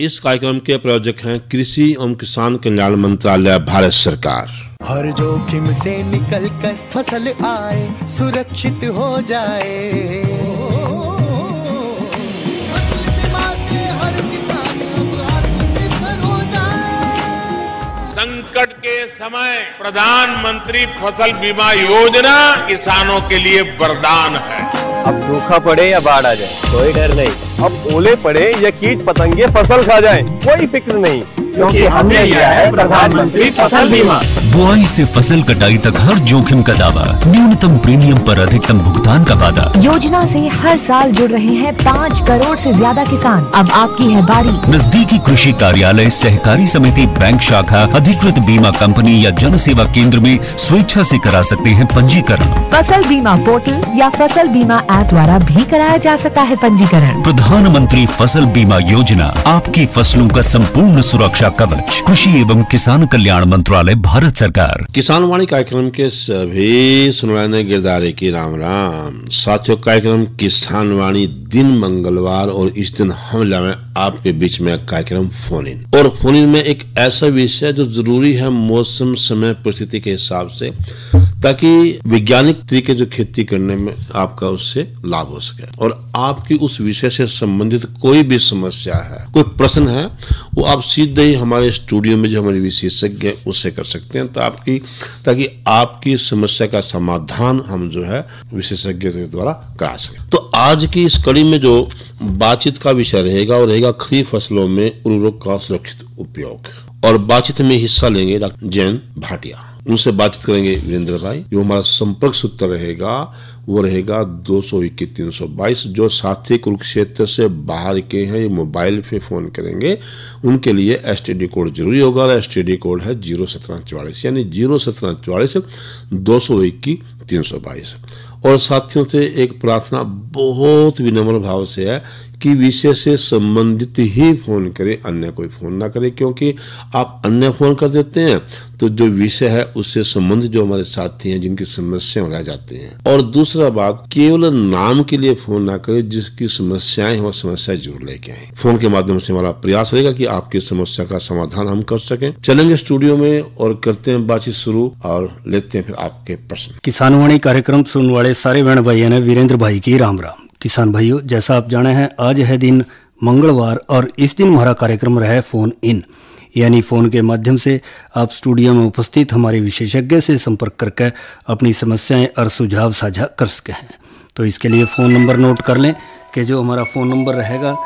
इस कार्यक्रम के प्रायोजक हैं कृषि एवं किसान कल्याण मंत्रालय, भारत सरकार। हर जोखिम से निकल कर फसल आए, सुरक्षित हो जाए। फसल बीमा से हर किसान अब आत्मनिर्भर हो जाए। संकट के समय प्रधानमंत्री फसल बीमा योजना किसानों के लिए वरदान है। अब सूखा पड़े या बाढ़ आ जाए कोई डर नहीं, अब ओले पड़े या कीट पतंगे फसल खा जाए कोई फिक्र नहीं, क्योंकि हमने लिया है प्रधानमंत्री फसल बीमा। बुआई से फसल कटाई तक हर जोखिम का दावा, न्यूनतम प्रीमियम पर अधिकतम भुगतान का वादा। योजना से हर साल जुड़ रहे हैं 5 करोड़ से ज्यादा किसान। अब आपकी है बारी। नजदीकी कृषि कार्यालय, सहकारी समिति, बैंक शाखा, अधिकृत बीमा कंपनी या जन सेवा केंद्र में स्वेच्छा से करा सकते हैं पंजीकरण। फसल बीमा पोर्टल या फसल बीमा ऐप द्वारा भी कराया जा सकता है पंजीकरण। प्रधानमंत्री फसल बीमा योजना, आपकी फसलों का संपूर्ण सुरक्षा कवच। कृषि एवं किसान कल्याण मंत्रालय, भारत सरकार। किसान वाणी कार्यक्रम के सभी सुनवाने गिरदारे की राम राम। साथियों, कार्यक्रम किसान वाणी दिन मंगलवार और इस दिन हम लाए आपके बीच में कार्यक्रम फोन इन। और फोन इन में एक ऐसा विषय जो जरूरी है मौसम, समय, परिस्थिति के हिसाब से, ताकि वैज्ञानिक तरीके जो खेती करने में आपका उससे लाभ हो सके। और आपकी उस विषय से संबंधित कोई भी समस्या है, कोई प्रश्न है, वो आप सीधे ही हमारे स्टूडियो में जो हमारे विशेषज्ञ हैं उससे कर सकते हैं, ताकि आपकी समस्या का समाधान हम जो है विशेषज्ञ के द्वारा करा सकें। तो आज की इस कड़ी में जो बातचीत का विषय रहेगा वो रहेगा खरीफ फसलों में उर्वरक का सुरक्षित उपयोग। और बातचीत में हिस्सा लेंगे डॉक्टर जयंत भाटिया, उनसे बातचीत करेंगे वीरेंद्र भाई। जो हमारा संपर्क सूत्र रहेगा वो रहेगा 221-322। जो साथी कुरुक्षेत्र से बाहर के हैं, ये मोबाइल पे फोन करेंगे, उनके लिए एसटीडी कोड जरूरी होगा। और एसटीडी कोड है 01744, यानी 01744 221-322। और साथियों से एक प्रार्थना बहुत विनम्र भाव से है कि विषय से संबंधित ही फोन करें, अन्य कोई फोन ना करें, क्योंकि आप अन्य फोन कर देते हैं तो जो विषय है उससे संबंधित जो हमारे साथी हैं जिनकी समस्याएं रह जाती हैं। और दूसरा बात, केवल नाम के लिए फोन ना करें, जिसकी समस्याएं हो समस्या जरूर लेके आए। फोन के माध्यम से हमारा प्रयास रहेगा कि आपकी समस्या का समाधान हम कर सकें। चलेंगे स्टूडियो में और करते हैं बातचीत शुरू और लेते हैं फिर आपके प्रश्न। किसान वाणी कार्यक्रम सुनने वाले सारे बहन भाइयों ने वीरेंद्र भाई की राम राम। किसान भाइयों, जैसा आप जाने हैं आज है दिन मंगलवार और इस दिन हमारा कार्यक्रम रहा है फोन इन, यानी फोन के माध्यम से आप स्टूडियो में उपस्थित हमारे विशेषज्ञ से संपर्क करके अपनी समस्याएं और सुझाव साझा कर सके हैं। तो इसके लिए फ़ोन नंबर नोट कर लें कि जो हमारा फ़ोन नंबर रहेगा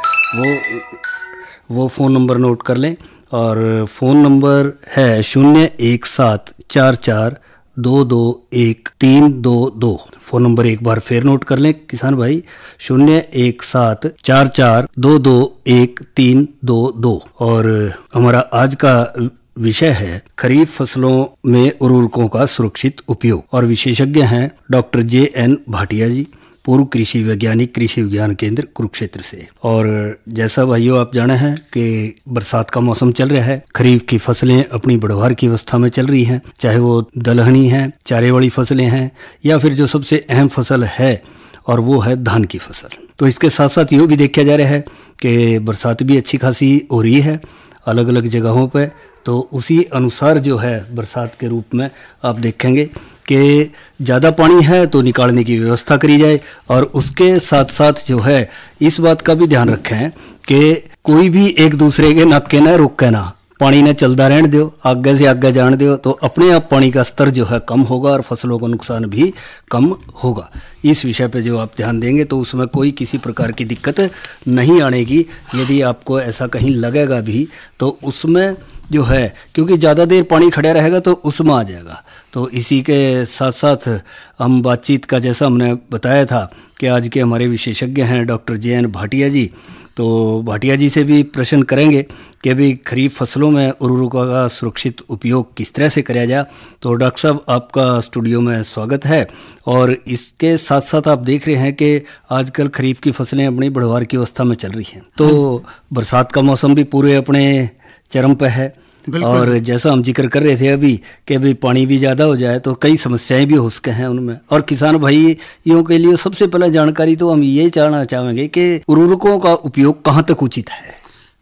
वो फ़ोन नंबर नोट कर लें। और फ़ोन नंबर है 01744221322। फ़ोन नंबर एक बार फिर नोट कर लें किसान भाई, 01744221322। और हमारा आज का विषय है खरीफ फसलों में उर्वरकों का सुरक्षित उपयोग। और विशेषज्ञ हैं डॉक्टर JN भाटिया जी, पूर्व कृषि वैज्ञानिक, कृषि विज्ञान केंद्र कुरुक्षेत्र से। और जैसा भाइयों आप जाने हैं कि बरसात का मौसम चल रहा है, खरीफ की फसलें अपनी बढ़वार की अवस्था में चल रही हैं, चाहे वो दलहनी है, चारे वाली फसलें हैं, या फिर जो सबसे अहम फसल है और वो है धान की फसल। तो इसके साथ साथ ये भी देखा जा रहा है कि बरसात भी अच्छी खासी हो रही है अलग अलग जगहों पे। तो उसी अनुसार जो है बरसात के रूप में आप देखेंगे कि ज़्यादा पानी है तो निकालने की व्यवस्था करी जाए। और उसके साथ साथ जो है इस बात का भी ध्यान रखें कि कोई भी एक दूसरे के नाके ना रुके ना, पानी ने चलता रहने दो, आगे से आगे जान दो, तो अपने आप पानी का स्तर जो है कम होगा और फसलों का नुकसान भी कम होगा। इस विषय पे जो आप ध्यान देंगे तो उसमें कोई किसी प्रकार की दिक्कत नहीं आनेगी। यदि आपको ऐसा कहीं लगेगा भी तो उसमें जो है, क्योंकि ज़्यादा देर पानी खड़ा रहेगा तो उसमें आ जाएगा। तो इसी के साथ साथ हम बातचीत का, जैसा हमने बताया था कि आज के हमारे विशेषज्ञ हैं डॉक्टर JN भाटिया जी, तो भाटिया जी से भी प्रश्न करेंगे कि अभी खरीफ फसलों में उर्वरकों का सुरक्षित उपयोग किस तरह से किया जाए। तो डॉक्टर साहब, आपका स्टूडियो में स्वागत है। और इसके साथ साथ आप देख रहे हैं कि आजकल खरीफ की फसलें अपनी बढ़वार की अवस्था में चल रही हैं, तो बरसात का मौसम भी पूरे अपने चरम पे है। और जैसा हम जिक्र कर रहे थे अभी कि अभी पानी भी ज़्यादा हो जाए तो कई समस्याएं भी हो सके हैं उनमें। और किसान भाइयों के लिए सबसे पहले जानकारी तो हम ये जानना चाहेंगे कि उर्वरकों का उपयोग कहाँ तक उचित है।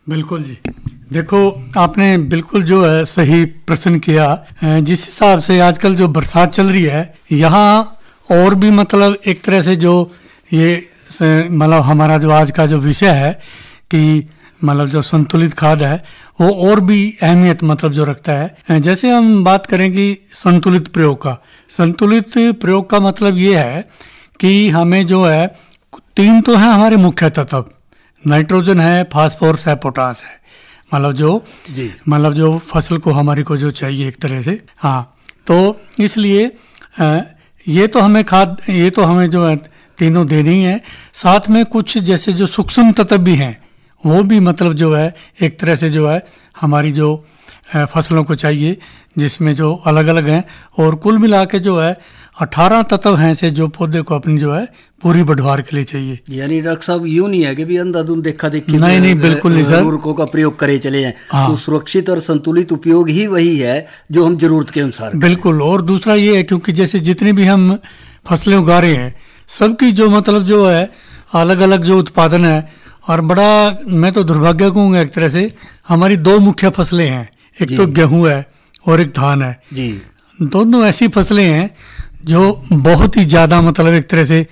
बिल्कुल जी। देखो, आपने बिल्कुल जो है सही प्रश्न किया। जिस हिसाब से आजकल जो बरसात चल रही है, यहाँ और भी मतलब एक तरह से जो ये मतलब हमारा जो आज का जो विषय है कि मतलब जो संतुलित खाद है वो और भी अहमियत मतलब जो रखता है। जैसे हम बात करें कि संतुलित प्रयोग का मतलब ये है कि हमें जो है 3 तो है हमारे मुख्य तत्व, नाइट्रोजन है, फास्फोरस है, पोटास है, मतलब जो फसल को हमारी को जो चाहिए एक तरह से। हाँ, तो इसलिए ये तो हमें जो है तीनों देने ही है। साथ में कुछ जैसे जो सूक्ष्म तत्व भी हैं वो भी मतलब जो है एक तरह से जो है हमारी जो फसलों को चाहिए, जिसमें जो अलग अलग हैं, और कुल मिला के जो है 18 तत्व हैं से जो पौधे को अपनी जो है पूरी बढ़वार के लिए चाहिए। यानी डॉक्टर साहब यूं नहीं है कि भी अंधाधुंध देखा देखी नहीं, बिल्कुल नहीं सर, उर्वरकों का प्रयोग करे चले जाएं। हाँ। तो सुरक्षित और संतुलित उपयोग ही वही है जो हम जरूरत के अनुसार। बिल्कुल। और दूसरा ये है क्योंकि जैसे जितनी भी हम फसलें उगा रहे हैं सबकी जो मतलब जो है अलग अलग जो उत्पादन है, और बड़ा मैं तो दुर्भाग्य कहूँगा एक तरह से, हमारी 2 मुख्य फसलें हैं, एक तो गेहूं है और एक धान है जी। दोनों ऐसी फसलें हैं जो बहुत ही ज़्यादा मतलब एक तरह से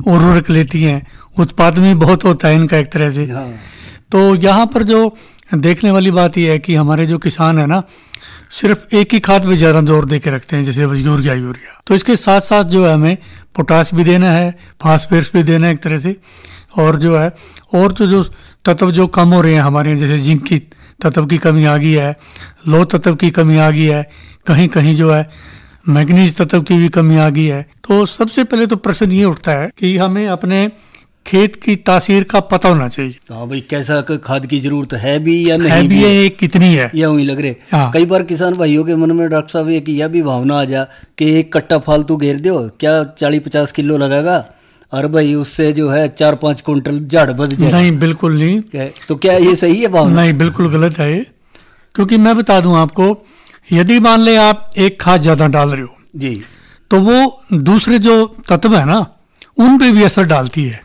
उर्वरक लेती हैं, उत्पादन भी बहुत होता है इनका एक तरह से। हाँ। तो यहाँ पर जो देखने वाली बात यह है कि हमारे जो किसान है ना, सिर्फ एक ही खाद पे ज़्यादा जोर दे के रखते हैं, जैसे यूरिया। तो इसके साथ साथ जो है हमें पोटास भी देना है, फास्फोरस भी देना है एक तरह से, और जो है और तो जो तत्व जो कम हो रहे हैं हमारे यहाँ, जैसे जिंक की तत्व की कमी आ गई है, लौह तत्व की कमी आ गई है, कहीं कहीं जो है मैग्नीज तत्व की भी कमी आ गई है। तो सबसे पहले तो प्रश्न ये उठता है कि हमें अपने खेत की तासीर का पता होना चाहिए। हाँ भाई, कैसा खाद की जरूरत है भी या नहीं है भी है, कितनी है या वही लग रहे। हाँ। कई बार किसान भाइयों के मन में डॉक्टर साहब एक यह भी भावना आ जा कि एक कट्टा फालतू घेर दो, क्या 40-50 किलो लगेगा, और भाई उससे जो है 4-5 कुंटल झाड़ बच जाए। नहीं, बिल्कुल नहीं। तो क्या ये सही है भावना? नहीं, बिल्कुल गलत है ये। क्योंकि मैं बता दूं आपको, यदि मान ले आप एक खाद ज्यादा डाल रहे हो जी, तो वो दूसरे जो तत्व है ना उन पे भी असर डालती है,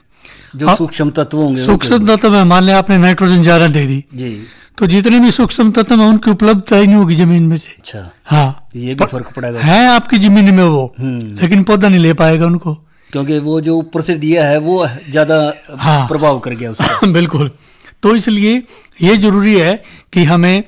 जो सूक्ष्म तत्व होंगे। सूक्ष्म तत्व है, मान ले आपने नाइट्रोजन ज्यादा दे दी जी, तो जितने भी सूक्ष्म तत्व है उनकी उपलब्धता ही नहीं होगी जमीन में से। अच्छा। हाँ, ये भी फर्क पड़ेगा। है आपकी जमीन में वो, लेकिन पौधा नहीं ले पाएगा उनको, क्योंकि वो जो ऊपर से दिया है वो ज्यादा प्रभाव कर गया उसका। बिल्कुल। तो इसलिए ये जरूरी है कि हमें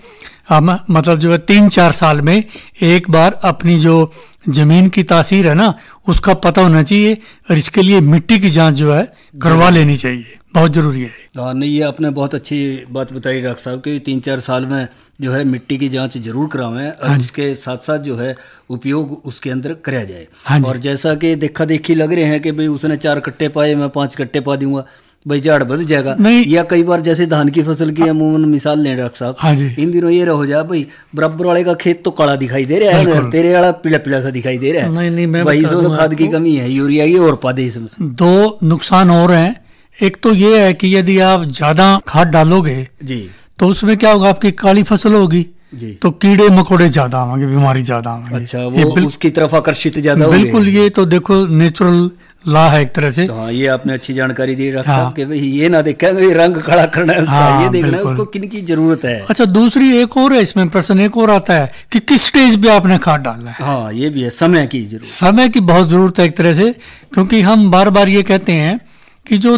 मतलब जो है 3-4 साल में एक बार अपनी जो जमीन की तासीर है ना उसका पता होना चाहिए, और इसके लिए मिट्टी की जांच जो है करवा लेनी चाहिए, बहुत जरूरी है। हाँ, नहीं, ये आपने बहुत अच्छी बात बताई डॉक्टर साहब कि 3-4 साल में जो है मिट्टी की जांच जरूर करावें, और इसके साथ साथ जो है उपयोग उसके अंदर कराया जाए। और जैसा कि देखा देखी लग रहे हैं कि भाई उसने 4 कट्टे पाए, मैं 5 कट्टे पा दूंगा, भाई झाड़ बच जाएगा। या कई बार जैसे धान की फसल की अमूमन मिसाल लें डॉक्टर साहब, इन दिनों ये हो जाए भाई बराबर वाले का खेत तो काला दिखाई दे रहा है, तेरे वाला पीला पीला सा दिखाई दे रहा है। नहीं, भाई इसमें तो खाद की कमी है, यूरिया की और पा दे। इसमें 2 नुकसान और हैं। एक तो ये है कि यदि आप ज्यादा खाद डालोगे जी, तो उसमें क्या होगा, आपकी काली फसल होगी जी, तो कीड़े मकोड़े ज्यादा आएंगे, बीमारी ज्यादा आएंगे। अच्छा, वो उसकी तरफ आकर्षित ज्यादा होंगे। बिल्कुल, ये तो देखो नेचुरल ला है एक तरह से। तो हाँ, ये आपने अच्छी जानकारी दी डॉक्टर साहब कि भाई ये ना देखा रंग खड़ा करना है उसका, ये देखना है उसको किन की जरूरत है। अच्छा, दूसरी एक और है इसमें प्रश्न, एक और आता है कि किस स्टेज पे आपने खाद डालना है। हाँ, ये भी है, समय की जरूरत, समय की बहुत जरूरत है एक तरह से, क्योंकि हम बार बार ये कहते हैं कि जो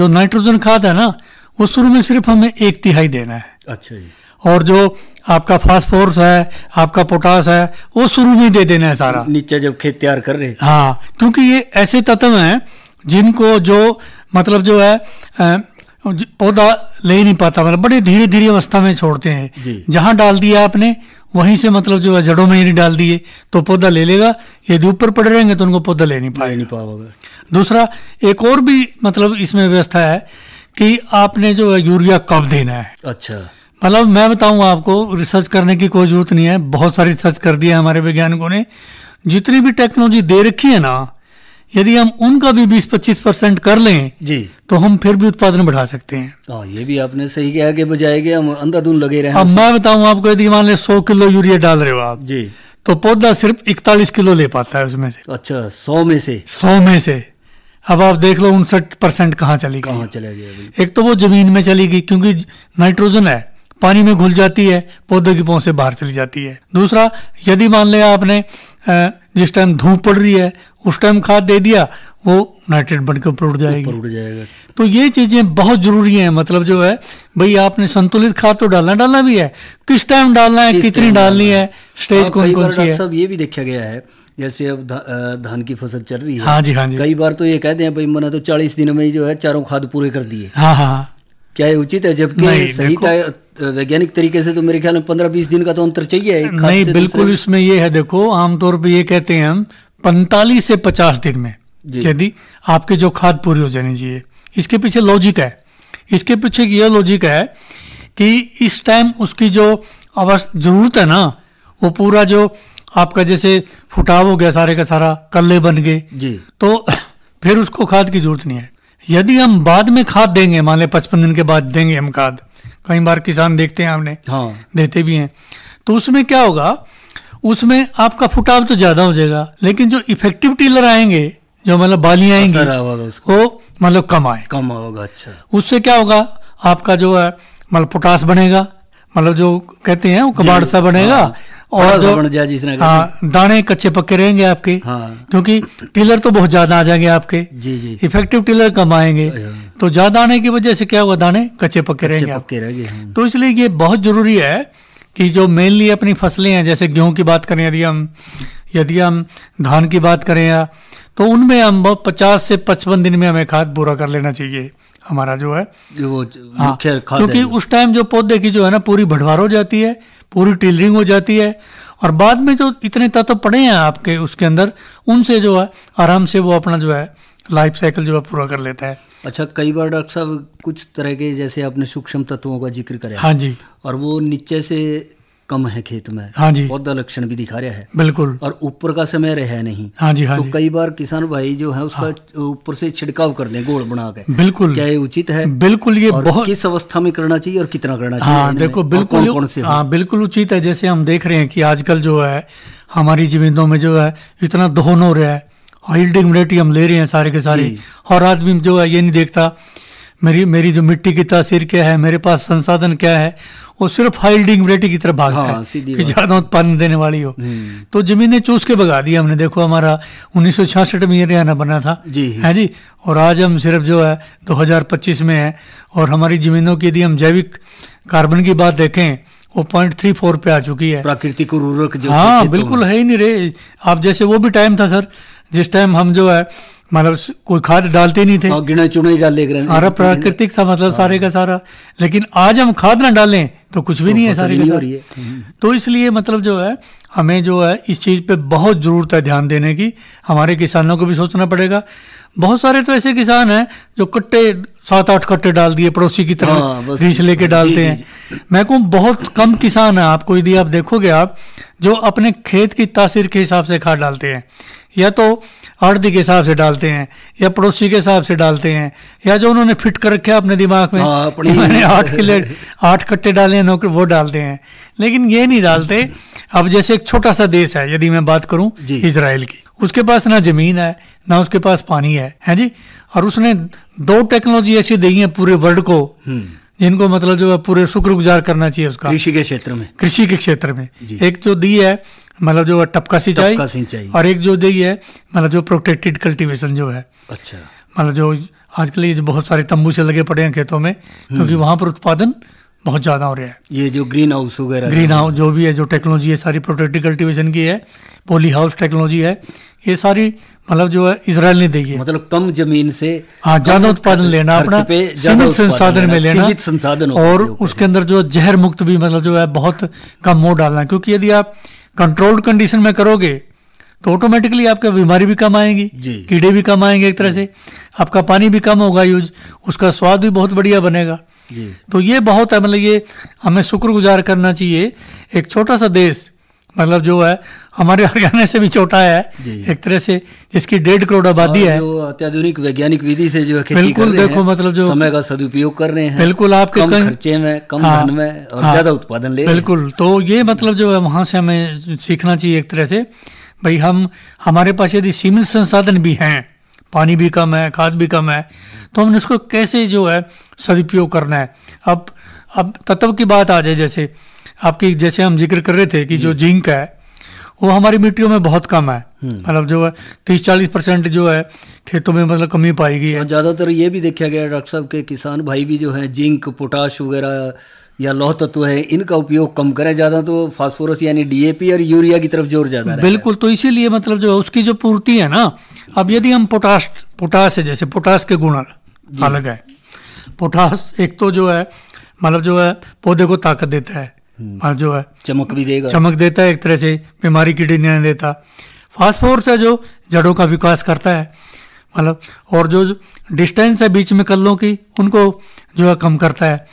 नाइट्रोजन खाद है ना वो शुरू में सिर्फ हमें 1/3 देना है। अच्छा जी। और जो आपका फास्फोरस है, आपका पोटास है, वो शुरू में दे देना है सारा, नीचे जब खेत तैयार कर रहे। हाँ, क्योंकि ये ऐसे तत्व हैं जिनको जो मतलब जो है पौधा ले ही नहीं पाता, मतलब बड़े धीरे धीरे अवस्था में छोड़ते हैं। जहां डाल दिया आपने वहीं से मतलब जो है जड़ों में ही नहीं डाल दिए तो पौधा ले लेगा, यदि ऊपर पड़े रहेंगे तो उनको पौधा ले नहीं पाएगा। दूसरा एक और भी मतलब इसमें व्यवस्था है कि आपने जो है यूरिया कब देना है। अच्छा, मतलब मैं बताऊं आपको, रिसर्च करने की कोई जरूरत नहीं है, बहुत सारी रिसर्च कर दी है हमारे वैज्ञानिकों ने, जितनी भी टेक्नोलॉजी दे रखी है ना, यदि हम उनका भी 20-25% कर लें जी, तो हम फिर भी उत्पादन बढ़ा सकते हैं। ये भी आपने सही कहा कि बजाय के हम अंधाधुंध लगे रहे। अब मैं बताऊं आपको, यदि मान ले 100 किलो यूरिया डाल रहे हो आप जी, तो पौधा सिर्फ 41 किलो ले पाता है उसमें से। अच्छा, 100 में से अब आप देख लो 59% कहाँ चली गई, कहाँ चले गए। एक तो वो जमीन में चली गई क्योंकि नाइट्रोजन है, पानी में घुल जाती है, पौधे की पहुंच से बाहर चली जाती है। दूसरा, यदि मान लिया आपने जिस टाइम धूप पड़ रही है उस टाइम खाद दे दिया, वो नाइट्रेट बनकर ऊपर उड़ जाएगी। उड़ जाएगा। तो ये चीजें बहुत जरूरी हैं। मतलब जो है भाई, आपने संतुलित खाद तो डालना भी है, किस टाइम डालना है, कितनी डालनी है, स्टेज कौन कौन सी है। सब ये भी देखा गया है, जैसे अब धान की फसल चल रही है। हाँ जी, हाँ जी। कई बार तो ये कहते हैं भाई मैंने तो 40 दिनों में ही जो है चारों खाद पूरे कर दिए। हाँ हाँ, क्या ये उचित है? जबकि सही वैज्ञानिक तरीके से तो मेरे ख्याल में 15-20 दिन का तो अंतर चाहिए। नहीं, बिल्कुल इसमें ये है, देखो आमतौर पे ये कहते हैं हम 45 से 50 दिन में यदि आपकी जो खाद पूरी हो जानी चाहिए। इसके पीछे लॉजिक है, इसके पीछे ये लॉजिक है कि इस टाइम उसकी जो जरूरत है ना, वो पूरा जो आपका जैसे फुटाव हो गया, सारे का सारा कल्ले बन गए जी, तो फिर उसको खाद की जरूरत नहीं है। यदि हम बाद में खाद देंगे, मान लें 55 दिन के बाद देंगे हम खाद, कई बार किसान देखते हैं हमने, हाँ, देते भी हैं, तो उसमें क्या होगा, उसमें आपका फुटाव तो ज्यादा हो जाएगा, लेकिन जो इफेक्टिव टिलर आएंगे, जो मतलब बालियां आएंगी, वो मतलब कम होगा। अच्छा, उससे क्या होगा, आपका जो है मतलब पोटास बनेगा, मतलब जो कहते हैं वो कबाड़ सा बनेगा। हाँ, और जो दाने कच्चे पक्के रहेंगे आपके। हाँ, क्योंकि टिलर तो बहुत ज्यादा आ जाएंगे आपके। जी जी, इफेक्टिव टिलर कम आएंगे, तो ज्यादा आने की वजह से क्या होगा, दाने कच्चे पक्के रहेंगे। तो इसलिए ये बहुत जरूरी है कि जो मेनली अपनी फसलें हैं, जैसे गेहूं की बात करें, यदि हम धान की बात करें, या तो उनमें हम 50 से 55 दिन में हमें खाद पूरा कर लेना चाहिए हमारा जो है वो मुख्य खाद, क्योंकि उस टाइम जो पौधे की जो है ना पूरी भड़वार हो जाती है, पूरी टिलरिंग हो जाती है, और बाद में जो इतने तत्व पड़े हैं आपके उसके अंदर, उनसे जो है आराम से वो अपना जो है लाइफ साइकिल जो है पूरा कर लेता है। अच्छा, कई बार डॉक्टर साहब कुछ तरह के, जैसे आपने सूक्ष्म तत्वों का जिक्र करा, हाँ जी, और वो नीचे से कम है खेत में, हाँ जी, पौधा लक्षण भी दिखा रहा है, बिल्कुल, और ऊपर का समय रहा नहीं। हाँ जी, हाँ तो जी, कई बार किसान भाई जो है उसका ऊपर से छिड़काव कर दें गोल बना के, बिल्कुल, क्या ये उचित है? बिल्कुल, ये बहुत किस अवस्था में करना चाहिए और कितना करना चाहिए? हाँ, देखो बिल्कुल, हाँ बिल्कुल उचित है। जैसे हम देख रहे हैं कि आजकल जो है हमारी जमीनों में जो है इतना दोहन हो रहा है, हाइल्डिंग वैरायटी हम ले रहे हैं सारे के सारे, और आदमी जो है ये नहीं देखता मेरी जो मिट्टी की तासीर क्या है, मेरे पास संसाधन क्या है, वो सिर्फ हाइल्डिंग वैरायटी की तरफ भागता है कि ज्यादा उत्पादन देने वाली हो। तो जमीनें चूस के भगा दी हमने। देखो हमारा 1966 में ये हरियाणा बना था, है जी, और आज हम सिर्फ जो है 2025 में है, और हमारी जमीनों की यदि हम जैविक कार्बन की बात देखें, वो 0.34 पे आ चुकी है। प्राकृतिक उर्वरक जो, हाँ बिल्कुल है ही नहीं रे। आप जैसे वो भी टाइम था सर, जिस टाइम हम जो है मतलब कोई खाद डालते नहीं थे, गिना चुना डाल ले, सारा प्राकृतिक था, मतलब सारे का सारा। लेकिन आज हम खाद ना डालें तो कुछ भी नहीं है, सारे का सारा। तो इसलिए मतलब जो है हमें जो है इस चीज पे बहुत जरूरत है ध्यान देने की। हमारे किसानों को भी सोचना पड़ेगा। बहुत सारे तो ऐसे किसान हैं जो कट्टे 7-8 कट्टे डाल दिए, पड़ोसी की तरह रीछ लेके डालते हैं। मैं कहूँ बहुत कम किसान है, आपको यदि आप देखोगे आप, जो अपने खेत की तासीर के हिसाब से खाद डालते हैं, या तो आड़ती के हिसाब से डालते हैं, या पड़ोसी के हिसाब से डालते हैं, या जो उन्होंने फिट कर रखे अपने दिमाग में, मैंने 8 कट्टे डाले हैं नौकर, वो डालते हैं। लेकिन ये नहीं डालते। अब जैसे एक छोटा सा देश है, यदि मैं बात करूं इजराइल की, उसके पास ना जमीन है ना उसके पास पानी है जी, और उसने 2 टेक्नोलॉजी ऐसी दी है पूरे वर्ल्ड को, जिनको मतलब जो है पूरे शुक्रगुजार करना चाहिए उसका, कृषि के क्षेत्र में। एक जो दी है मतलब जो टपका सिंचाई, और एक जो दी है मतलब जो प्रोटेक्टेड कल्टीवेशन जो है। अच्छा, मतलब जो आजकल ये बहुत सारे तंबू से लगे पड़े हैं खेतों में, क्योंकि वहां पर उत्पादन बहुत ज्यादा हो रहा है। ये जो ग्रीन हाउस वगैरह, ग्रीन हाउस जो भी है, जो टेक्नोलॉजी है सारी प्रोटेक्टेड कल्टीवेशन की है, पॉली हाउस टेक्नोलॉजी है, ये सारी मतलब जो है इजराइल ने दी है। मतलब कम जमीन से हाँ ज्यादा उत्पादन लेना, अपना सीमित संसाधन में लेना, और उसके अंदर जो जहर मुक्त भी मतलब जो है बहुत कम मोड़ डालना। क्योंकि यदि आप कंट्रोल्ड कंडीशन में करोगे तो ऑटोमेटिकली आपका बीमारी भी कम आएंगी, कीड़े भी कम आएंगे, एक तरह से आपका पानी भी कम होगा यूज, उसका स्वाद भी बहुत बढ़िया बनेगा। तो ये बहुत है, मतलब ये हमें शुक्रगुजार करना चाहिए। एक छोटा सा देश मतलब जो है हमारे हरियाणा से भी छोटा है एक तरह से, जिसकी 1.5 करोड़ आबादी है, जो अत्याधुनिक वैज्ञानिक विधि से जो खेती बिल्कुल कर रहे देखो हैं, मतलब जो समय का सदुपयोग कर रहे हैं, बिल्कुल आपके कम खर्चे में, कम धन में, और ज्यादा उत्पादन ले, बिल्कुल। तो ये मतलब जो है वहां से हमें सीखना चाहिए एक तरह से। भाई हमारे पास यदि सीमित संसाधन भी हैं, पानी भी कम है, खाद भी कम है, तो हमने इसको कैसे जो है सदुपयोग करना है। अब अब तत्व की बात आ जाए, जैसे आपकी जैसे हम जिक्र कर रहे थे कि जो जिंक है वो हमारी मिट्टियों में बहुत कम है, मतलब जो है 30-40% जो है खेतों में मतलब कमी पाई गई है। और ज़्यादातर ये भी देखा गया डॉक्टर साहब के किसान भाई भी जो है जिंक पोटाश वगैरह या लौह तत्व है इनका उपयोग कम करें, ज़्यादा तो फास्फोरस यानी डीएपी और यूरिया की तरफ जोर ज़्यादा है। बिल्कुल, तो इसीलिए मतलब जो है उसकी जो पूर्ति है ना, अब यदि हम पोटाश है, जैसे पोटाश के गुण अलग है। पोटाश एक तो जो है मतलब जो है पौधे को ताकत देता है और जो है चमक भी देगा, चमक देता है, एक तरह से बीमारी कीड़े नहीं देता। फास्फोरस है जो जड़ों का विकास करता है, मतलब और जो डिस्टेंस है बीच में कल्लों की उनको जो है कम करता है।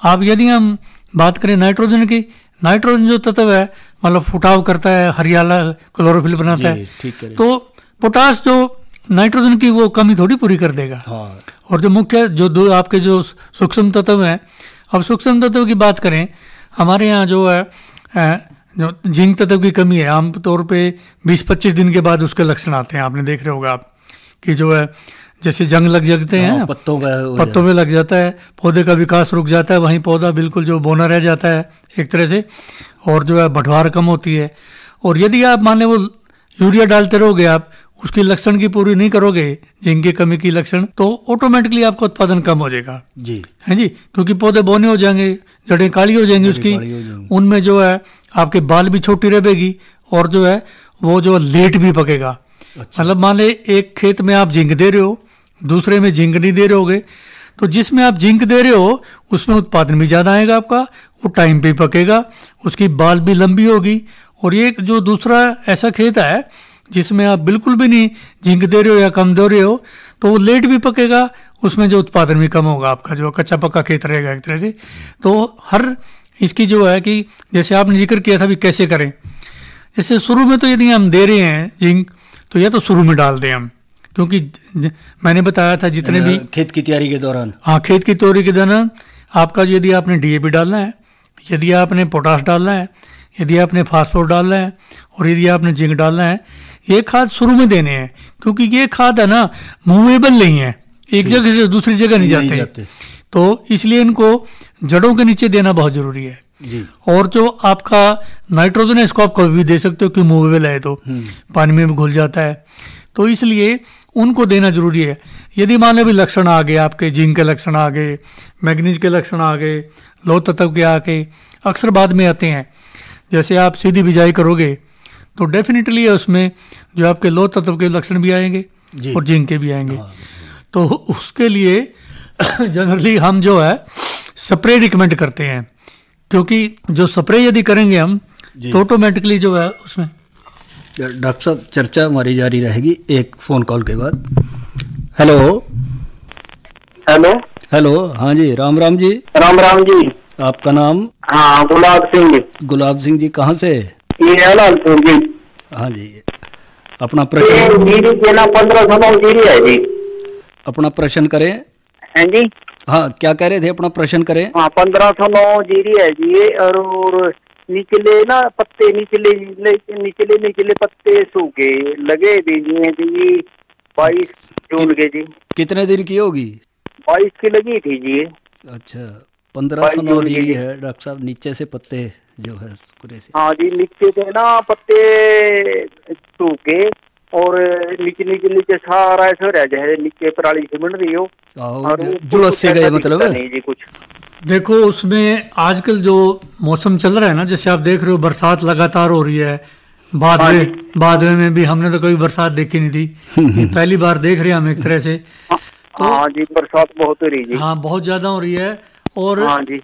अब यदि हम बात करें नाइट्रोजन की, नाइट्रोजन जो तत्व है मतलब फुटाव करता है, हरियाला क्लोरोफिल बनाता है, तो पोटाश जो नाइट्रोजन की वो कमी थोड़ी पूरी कर देगा। हाँ। और जो मुख्य जो दो आपके जो सूक्ष्म तत्व हैं, अब सूक्ष्म तत्व की बात करें, हमारे यहाँ जो है जो जिंक तत्व की कमी है आमतौर पे 20-25 दिन के बाद उसके लक्षण आते हैं। आपने देख रहे होगा आप कि जो है जैसे जंग लग जाते हैं, पत्तों में लग जाता है, पौधे का विकास रुक जाता है, वहीं पौधा बिल्कुल जो बौना रह जाता है एक तरह से, और जो है भटवार कम होती है। और यदि आप मान लें वो यूरिया डालते रहोगे, आप उसकी लक्षण की पूरी नहीं करोगे जिंक की कमी की लक्षण, तो ऑटोमेटिकली आपका उत्पादन कम हो जाएगा जी, है जी, क्योंकि पौधे बौने हो जाएंगे, जड़ें काली हो जाएंगी उसकी, उनमें जो है आपके बाल भी छोटी रहेगी और जो है वो जो लेट भी पकेगा। मतलब मान ले एक खेत में आप जिंक दे रहे हो, दूसरे में जिंक नहीं दे रहे होगे, तो जिसमें आप जिंक दे रहे हो उसमें उत्पादन भी ज़्यादा आएगा आपका, वो टाइम पे पकेगा, उसकी बाल भी लंबी होगी। और ये जो दूसरा ऐसा खेत है जिसमें आप बिल्कुल भी नहीं जिंक दे रहे हो या कम दे रहे हो, तो वो लेट भी पकेगा, उसमें जो उत्पादन भी कम होगा, आपका जो कच्चा पक्का खेत रहेगा एक तरह से। तो हर इसकी जो है कि जैसे आपने जिक्र किया था भी कैसे करें, जैसे शुरू में तो यदि हम दे रहे हैं जिंक तो या तो शुरू में डाल दें हम, क्योंकि मैंने बताया था जितने भी खेत की तैयारी के दौरान, हाँ खेत की तैयारी के दौरान आपका यदि आपने डीएपी डालना है, यदि आपने पोटाश डालना है, यदि आपने फास्फोरस डालना है और यदि आपने जिंक डालना है, ये खाद शुरू में देने हैं, क्योंकि ये खाद है ना मूवेबल नहीं है, एक जगह से दूसरी जगह नहीं जाते, तो इसलिए इनको जड़ों के नीचे देना बहुत जरूरी है जी। और जो आपका नाइट्रोजन है इसको आप कभी भी दे सकते हो, क्योंकि मूवेबल है तो पानी में भी घुल जाता है, तो इसलिए उनको देना जरूरी है। यदि मान लो भी लक्षण आ गए आपके, जिंक के लक्षण आ गए, मैग्नीज के लक्षण आ गए, लौह तत्व के आके अक्सर बाद में आते हैं, जैसे आप सीधी बिजाई करोगे तो डेफिनेटली उसमें जो आपके लौह तत्व के लक्षण भी आएंगे और जिंक के भी आएंगे। तो उसके लिए जनरली हम जो है स्प्रे रिकमेंड करते हैं, क्योंकि जो स्प्रे यदि करेंगे हम तो ऑटोमेटिकली जो है उसमें। डॉक्टर साहब चर्चा हमारी जारी रहेगी एक फोन कॉल के बाद। हेलो हेलो हेलो, हाँ जी, राम राम जी। राम राम जी। आपका नाम? हाँ, गुलाब सिंह जी। गुलाब सिंह जी, कहाँ से? ये लालपुर जी। हाँ जी, अपना प्रश्न। जीरी देना 1500 जीरी है जी। अपना प्रश्न करें। हैं जी? हाँ, क्या कह रहे थे, अपना प्रश्न करें। हाँ, 1509 जीरी है जी। और निचले ना पत्ते, निचले पत्ते सूखे लगे दीजिए जी। 22 जून के जी। कितने दिन की होगी? 22 की लगी थी जी। अच्छा, 1509 जीरी है डॉक्टर साहब, नीचे से पत्ते जो है पूरे से। हाँ जी, नीचे से ना पत्ते सूखे और नीचे सारा ऐसा रह जाए, नीचे पराली से बन रही हो और जुलस से गए मतलब नहीं जी कुछ। देखो उसमें आजकल जो मौसम चल रहा है ना, जैसे आप देख रहे हो बरसात लगातार हो रही है, बादवे में भी हमने तो कभी बरसात देखी नहीं थी पहली बार देख रहे हैं हम एक तरह से। तो हाँ जी, बरसात बहुत हो रही है। हाँ, बहुत ज्यादा हो रही है। और हाँ जी,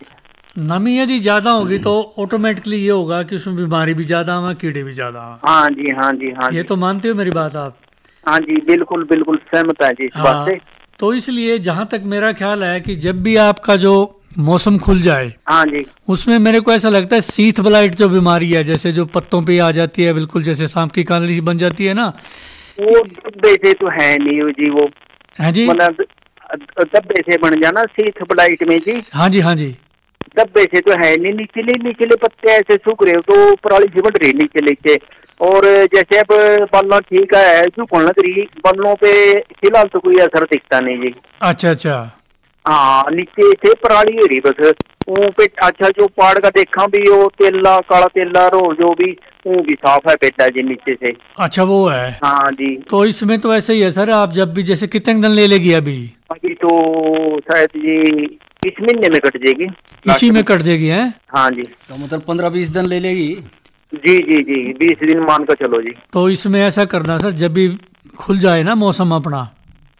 नमी यदि ज्यादा होगी तो ऑटोमेटिकली ये होगा कि उसमें बीमारी भी ज्यादा आवा, कीड़े भी ज्यादा आवा। हाँ जी, हाँ जी, हाँ ये तो मानते हो मेरी बात आप? हाँ जी, बिल्कुल बिल्कुल सहमत है जी इस बात से। तो इसलिए जहाँ तक मेरा ख्याल है कि जब भी आपका जो मौसम खुल जाए, हाँ जी, उसमें मेरे को ऐसा लगता है सीथ ब्लाइट जो बीमारी है, जैसे जो पत्तों पे आ जाती है, बिल्कुल जैसे सांप की कांगड़ी बन जाती है ना, वो धब्बे से तो है नहीं जी, वो है जी, मतलब धब्बे से बन जाना सीथ ब्लाइट में जी। हाँ जी, हाँ जी, धब्बे से तो है नहीं, निचले पत्ते ऐसे सूख रहे हो तो पराली से बढ़ रही नीचे। और जैसे अब बालों ठीक है, सूखने लग रही बालों पे फिलहाल तो कोई असर दिखता नहीं जी। अच्छा अच्छा, हाँ, नीचे से पराली हो रही बस, वो पे अच्छा जो पाड़ का देखा भी वो तेला काला तेला रो जो भी वो भी साफ है पेटा जी नीचे से। अच्छा वो है। हाँ जी। तो इसमें तो ऐसे ही है सर, आप जब भी जैसे कितने दिन ले लेगी अभी? अभी तो शायद जी इस महीने में कट जाएगी। इसी में कट जाएगी है? हाँ जी। तो मतलब 15-20 दिन ले लेगी। जी जी जी 20 दिन मान कर चलो जी। तो इसमें ऐसा करना सर, जब भी खुल जाए ना मौसम अपना,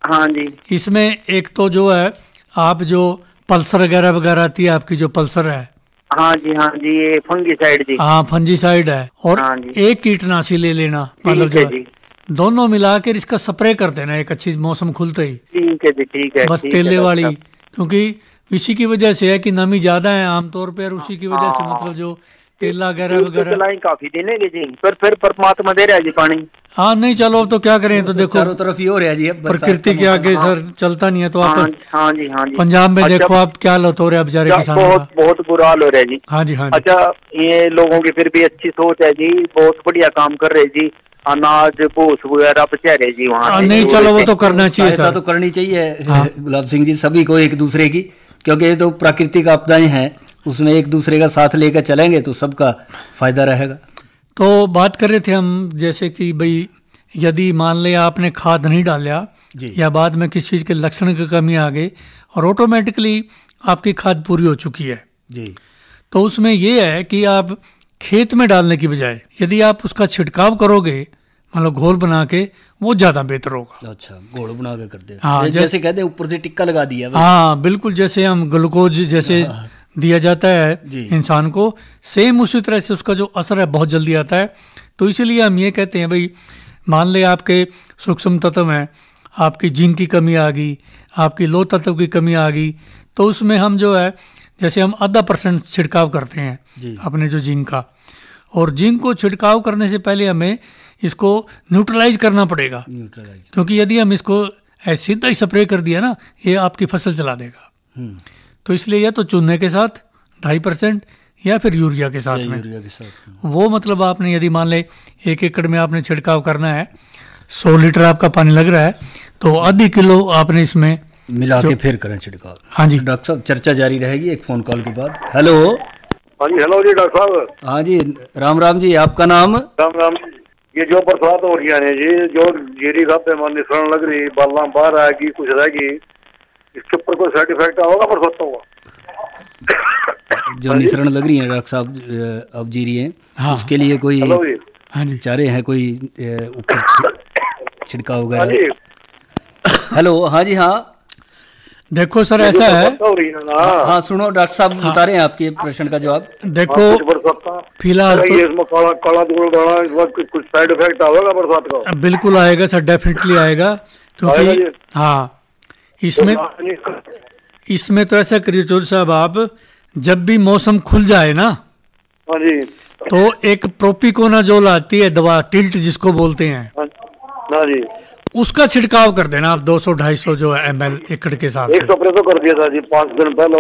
हाँ जी, इसमें एक तो जो है आप जो पल्सर वगैरह आती है आपकी, जो पल्सर है, हाँ जी ये फंगीसाइड जी। हाँ फंजीसाइड है, और हाँ जी। एक कीटनाशी ले लेना, मतलब ठीक है जो जी। दोनों मिलाकर इसका स्प्रे कर देना एक अच्छी मौसम खुलते ही। ठीक है जी, ठीक है। बस ठीक है तेले डॉक्टर वाली, साहब। क्योंकि इसी की वजह से है कि नमी ज्यादा है आमतौर पे, और उसी की वजह से मतलब जो तेला वगैरह चलाई काफी देने के जी, पर परमात्मा दे रहा है जी पानी। हाँ नहीं चलो अब तो क्या करें, तो देखो चारों तरफ ही हो रहा है जी, अब बरसात प्रकृति का के आगे मौसम। सर चलता नहीं है। तो हाँ आप हाँ जी, हाँ जी। पंजाब में अच्छा, देखो आप क्या हालत हो रहा है बेचारे किसानों बहुत का। बहुत बुरा हाल हो रहा है जी। हाँ जी हाँ जी। अच्छा ये लोगों की फिर भी अच्छी सोच है जी, बहुत बढ़िया काम कर रहे जी, अनाज भूस वगैरह पहुंचा रहे जी वहाँ से। नहीं चलो वो तो करना चाहिए सहायता सर। तो करनी चाहिए हाँ। गुलाब सिंह जी, सभी को एक दूसरे की, क्योंकि ये तो प्राकृतिक आपदाएं हैं, उसमें एक दूसरे का साथ लेकर चलेंगे तो सबका फायदा रहेगा। तो बात कर रहे थे हम, जैसे कि भाई यदि मान ले आपने खाद नहीं डाला जी। या बाद में किसी चीज़ के लक्षण की कमी आ गई और ऑटोमेटिकली आपकी खाद पूरी हो चुकी है, जी। तो उसमें ये है कि आप खेत में डालने की बजाय यदि आप उसका छिड़काव करोगे, मतलब घोल बना के, वो ज़्यादा बेहतर होगा। अच्छा, घोड़ बना के करते हैं। हाँ, जैसे कहते हैं ऊपर से टिक्का लगा दिया बस। हाँ बिल्कुल, जैसे हम ग्लूकोज जैसे दिया जाता है जी। इंसान को, सेम उसी तरह से उसका जो असर है बहुत जल्दी आता है। तो इसीलिए हम ये कहते हैं भाई, मान ले आपके सूक्ष्म तत्व हैं, आपकी जिंक की कमी आ गई, आपकी लोह तत्व की कमी आ गई, तो उसमें हम जो है जैसे हम 0.5% छिड़काव करते हैं जी। अपने जो जिंक का, और जिंक को छिड़काव करने से पहले हमें इसको न्यूट्रलाइज करना पड़ेगा, न्यूट्रलाइज। क्योंकि यदि हम इसको ऐसे सीधा ही स्प्रे कर दिया ना, ये आपकी फसल चला देगा। तो इसलिए या तो चूने के साथ 2.5% या फिर यूरिया के साथ में, यूरिया के साथ। वो मतलब आपने यदि मान ले 1 एकड़ में आपने छिड़काव करना है, 100 लीटर आपका पानी लग रहा है, तो आधी किलो आपने इसमें मिला के फिर करें छिड़काव। हाँ जी। डॉक्टर साहब चर्चा जारी रहेगी एक फोन कॉल के बाद। हेलो। हाँ जी, हेलो जी डॉक्टर साहब। हाँ जी, राम राम जी, आपका नाम? राम राम। ये जो बरसात हो रही है जी, जो जीरी का पैमान निसरण लग रही, बाला बाहर आएगी, कुछ रहेगी, इसके ऊपर कोई साइड इफेक्ट होगा बरसातों का? जो निसरण लग रही है डॉक्टर साहब, अब जी रही है, हाँ। उसके लिए कोई हेलो जी। हाँ जी। चारे हैं, कोई ऊपर छिड़काव हाँ जी। वगैरह? हेलो। हाँ जी हाँ। देखो सर ऐसा है, बरसात हो रही है ना। हाँ सुनो, डॉक्टर साहब बता रहे हैं आपके प्रश्न का जवाब। देखो कुछ बरसात फिलहाल ये तो इसमें काला काला धूल डाला, इस वक्त कुछ साइड इफेक्ट आएगा बरसात का? बिल्कुल आएगा सर, डेफिनेटली आएगा, आएगा क्योंकि जी। हाँ इसमें तो ऐसा करिए चौधरी साहब, आप जब भी मौसम खुल जाए ना, हाँ जी। तो एक प्रोपिकोनाजोल आती है दवा, टिल्ट जिसको बोलते हैं, हाँ जी। उसका छिड़काव कर देना आप 200-250 जो है ml एकड़ के साथ। एक स्प्रे तो कर दिया था जी 5 दिन पहले,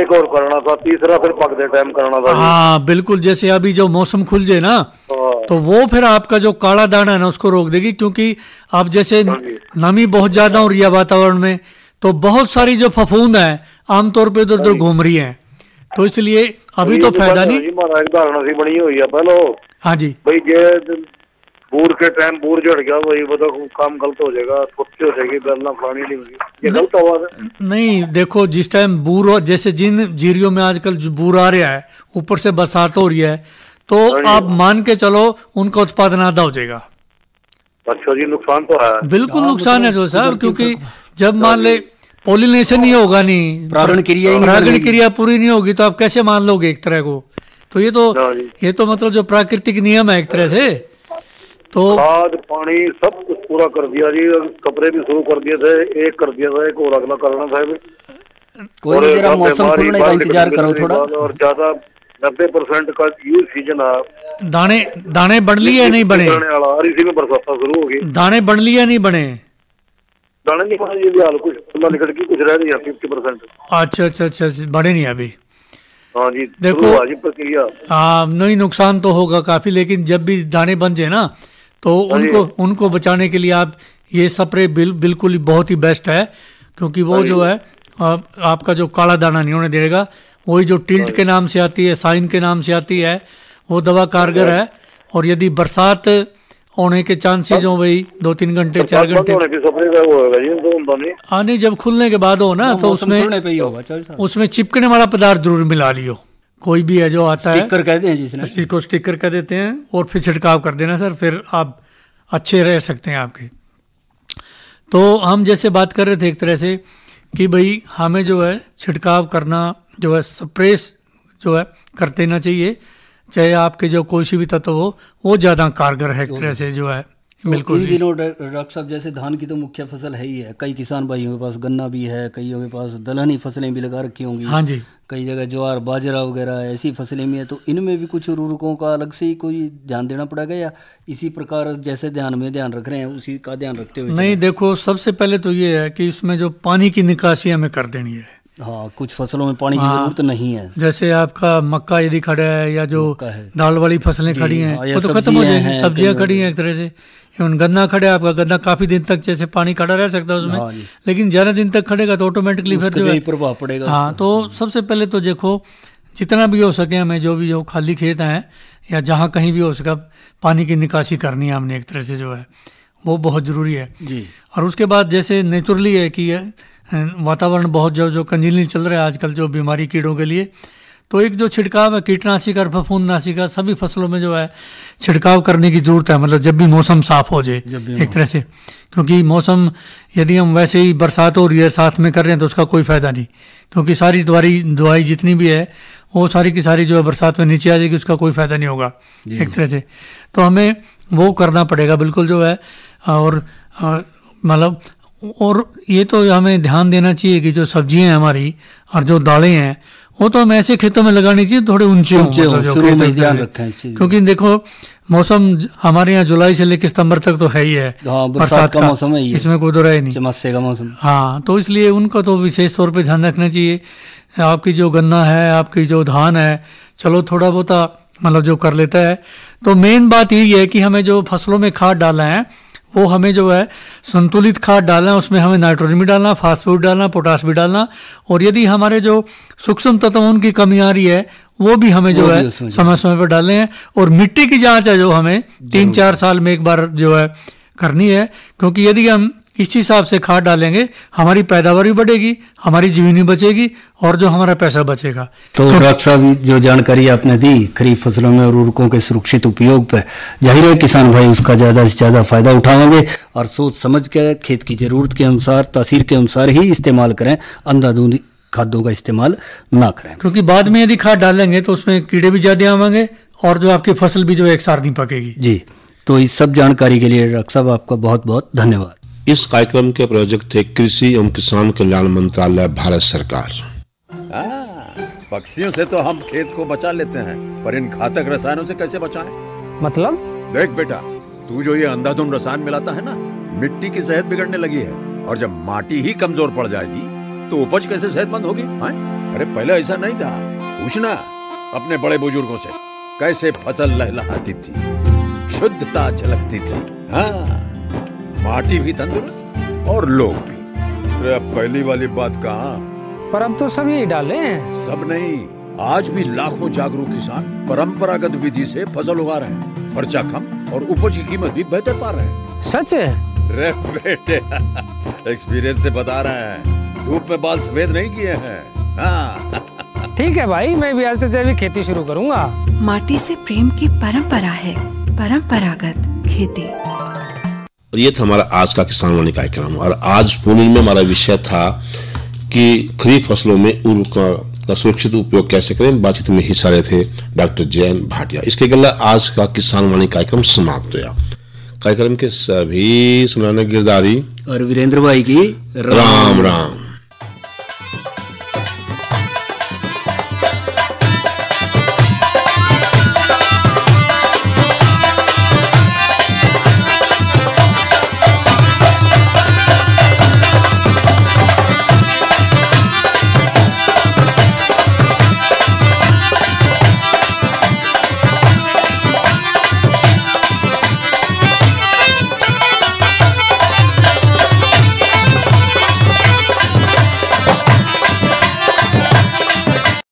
एक और करना था, तीसरा फिर पकड़े टाइम करना था जी। हाँ बिल्कुल, जैसे अभी जो मौसम खुल जाए ना, हाँ। तो वो फिर आपका जो काला दाना है ना उसको रोक देगी, क्योंकि अब जैसे नमी बहुत ज्यादा हो रही है वातावरण में, तो बहुत सारी जो फफूंद है आमतौर पे इधर उधर घूम रही है, तो इसलिए अभी तो फायदा नहीं। हमारा एक धारणा सी बनी हुई है पहले। हाँ जी। भाई ये बूर के टाइम बूर जड़ गया, वही बताओ काम गलत हो जाएगा, छुट्टी हो जाएगी, गलना पानी नहीं होगी, ये गलत हुआ है। नहीं देखो, जिस टाइम बूर हो, जैसे जिन जीरियों में आजकल जो बूर आ रहा है, ऊपर से बरसात हो रही है, तो आप मान के चलो उनका उत्पादन आधा हो जाएगा। अच्छा जी, नुकसान तो है। बिल्कुल नुकसान है जो सर, क्योंकि जब मान ले पोलिनेशन ही होगा नहीं, परागण क्रिया ही नहीं परागण होगी। क्रिया पूरी नहीं होगी, तो आप कैसे मान लोगे एक तरह को? तो ये तो मतलब जो प्राकृतिक नियम है एक तरह से। तो खाद पानी सब कुछ पूरा कर दिया जी, कपड़े भी शुरू कर दिए थे, एक कर दिया था, एक और अगला करना था। कोई नहीं, जरा मौसम खुलने का इंतजार करो थोड़ा। और ज्यादा 90% का ये सीजन है। दाने बढ़ लिए या नहीं बने? और इसी में बरसात शुरू होगी। दाने बढ़ लिए या नहीं बने? दाने नहीं बने, ये भी हाल कुछ खुला निकल की कुछ रह रही है 50%। अच्छा, बढ़े नहीं अभी। हाँ जी, देखो प्रक्रिया। हाँ नहीं, नुकसान तो होगा काफी, लेकिन जब भी दाने बन जाए ना, तो उनको बचाने के लिए आप ये स्प्रे बिल्कुल ही बहुत ही बेस्ट है, क्योंकि वो जो है आपका जो काला दाना नहीं होने देगा, वही जो टिल्ट के नाम से आती है, साइन के नाम से आती है, वो दवा कारगर है। और यदि बरसात होने के चांसेस हो भाई 2-3 घंटे 4 घंटे नहीं, जब खुलने के बाद हो ना तो उसमें चिपकने वाला पदार्थ जरूर मिला लियो। कोई भी है जो आता है, स्टिकर कहते हैं जिसने, जिसको स्टिकर कह देते हैं, और फिर छिड़काव कर देना सर, फिर आप अच्छे रह सकते हैं आपके। तो हम जैसे बात कर रहे थे एक तरह से कि भाई हमें जो है छिड़काव करना जो है, स्प्रेस जो है कर देना चाहिए, चाहे आपके जो कोई सी भी तत्व हो, वो ज़्यादा कारगर है एक तरह से जो है। तो बिल्कुल इन दिनों डॉक्टर साहब जैसे धान की तो मुख्य फसल है ही है, कई किसान भाइयों के पास गन्ना भी है, कईयों के पास दलहनी फसलें भी लगा रखी होंगी। हाँ जी, कई जगह ज्वार बाजरा वगैरह ऐसी फसलें भी है। तो इनमें भी कुछ उर्वरकों का अलग से ही कोई ध्यान देना पड़ेगा, या इसी प्रकार जैसे ध्यान रख रहे हैं उसी का ध्यान रखते हुए? नहीं, देखो सबसे पहले तो ये है कि इसमें जो पानी की निकासी हमें कर देनी है। हाँ, कुछ फसलों में पानी की जरूरत नहीं है, जैसे आपका मक्का यदि खड़ा है या जो दाल वाली फसलें खड़ी हैं वो तो खत्म हो जाएगी, सब्जियां खड़ी हैं एक तरह से। गन्ना खड़ा है आपका, गन्ना काफी दिन तक जैसे पानी खड़ा रह सकता है उसमें, लेकिन ज्यादा दिन तक खड़ेगा तो ऑटोमेटिकली फिर जो है प्रभाव पड़ेगा। हाँ, तो सबसे पहले तो देखो जितना भी हो सके हमें जो खाली खेत हैं या जहाँ कहीं भी हो सका पानी की निकासी करनी है हमने एक तरह से जो है, वो बहुत ज़रूरी है जी। और उसके बाद जैसे नेचुरली है कि वातावरण बहुत जो कंजीली चल रहा है आजकल जो बीमारी कीड़ों के लिए, तो एक जो छिड़काव है कीटनाशी का, फफूंदनाशी का सभी फसलों में जो है छिड़काव करने की ज़रूरत है। मतलब जब भी मौसम साफ़ हो जाए एक तरह से, क्योंकि मौसम यदि हम वैसे ही बरसात हो रही है साथ में कर रहे हैं तो उसका कोई फ़ायदा नहीं, क्योंकि सारी दवाई जितनी भी है वो सारी की सारी जो है बरसात में नीचे आ जाएगी, उसका कोई फ़ायदा नहीं होगा एक तरह से। तो हमें वो करना पड़ेगा बिल्कुल जो है। और मतलब और ये तो हमें ध्यान देना चाहिए कि जो सब्जियां हैं हमारी और जो दालें हैं वो तो हमें ऐसे खेतों में लगानी चाहिए थोड़े ऊंचे क्योंकि देखो मौसम हमारे यहाँ जुलाई से लेकर सितंबर तक तो है ही है, बरसात का मौसम है, इसमें कोई दो राय नहीं, चमस्से का मौसम। हाँ, तो इसलिए उनका तो विशेष तौर पे ध्यान रखना चाहिए। आपकी जो गन्ना है, आपकी जो धान है, चलो थोड़ा बहुत मतलब जो कर लेता है। तो मेन बात यही है कि हमें जो फसलों में खाद डालना है वो हमें जो है संतुलित खाद डालना है, उसमें हमें नाइट्रोजन भी डालना, फास्फोरस डालना, पोटास भी डालना, और यदि हमारे जो सूक्ष्म तत्वों की कमी आ रही है वो भी हमें जो है समय समय पर डालने हैं। और मिट्टी की जांच है जो हमें 3-4 साल में एक बार जो है करनी है, क्योंकि यदि हम इस हिसाब से खाद डालेंगे हमारी पैदावार भी बढ़ेगी, हमारी जीवनी बचेगी और जो हमारा पैसा बचेगा। तो डॉक्टर साहब जो जानकारी आपने दी खरीफ फसलों में उर्वरकों के सुरक्षित उपयोग पर, जाहिर है किसान भाई उसका ज़्यादा से ज़्यादा फायदा उठाएंगे और सोच समझ के खेत की ज़रूरत के अनुसार, तासीर के अनुसार ही इस्तेमाल करें, अंधाधुंधी खादों का इस्तेमाल ना करें, क्योंकि बाद में यदि खाद डालेंगे तो उसमें कीड़े भी ज़्यादा आवेंगे और जो आपकी फसल भी जो एक सार नहीं पकेगी। जी, तो इस सब जानकारी के लिए डॉक्टर साहब आपका बहुत बहुत धन्यवाद। इस कार्यक्रम के प्रायोजक थे कृषि एवं किसान कल्याण मंत्रालय, भारत सरकार। पक्षियों से तो हम खेत को बचा लेते हैं, पर इन घातक रसायनों से कैसे बचाएं? मतलब? देख बेटा, तू जो ये अंधाधुंध रसायन मिलाता है ना, मिट्टी की सेहत बिगड़ने लगी है और जब माटी ही कमजोर पड़ जाएगी तो उपज कैसे सेहतमंद होगी? अरे पहले ऐसा नहीं था, पूछना अपने बड़े बुजुर्गों से, कैसे फसल लहलहाती थी, शुद्धता झलकती थी। हाँ, माटी भी तंदुरुस्त और लोग भी। अरे पहली वाली बात कहाँ? पर अब तो सब यही डाले हैं। सब नहीं, आज भी लाखों जागरूक किसान परंपरागत विधि से फसल उगा रहे हैं, खर्चा कम और उपज की कीमत भी बेहतर पा रहे हैं। सच है? रे बेटे एक्सपीरियंस से बता रहे हैं, धूप में बाल सफेद नहीं किए हैं। हाँ। ठीक है भाई, मैं भी आज से जैविक खेती शुरू करूंगा। माटी से प्रेम की परंपरा है, परंपरागत खेती। और ये था हमारा आज का किसान वाणी कार्यक्रम। और आज पुणे में हमारा विषय था कि खरीफ फसलों में उर्वरकों का सुरक्षित उपयोग कैसे करें। बातचीत में हिस्सा रहे थे डॉक्टर JN भाटिया। इसके गला आज का किसान वाणी कार्यक्रम समाप्त हुआ। कार्यक्रम के सभी सुनाने गिरदारी और वीरेंद्र भाई की राम राम।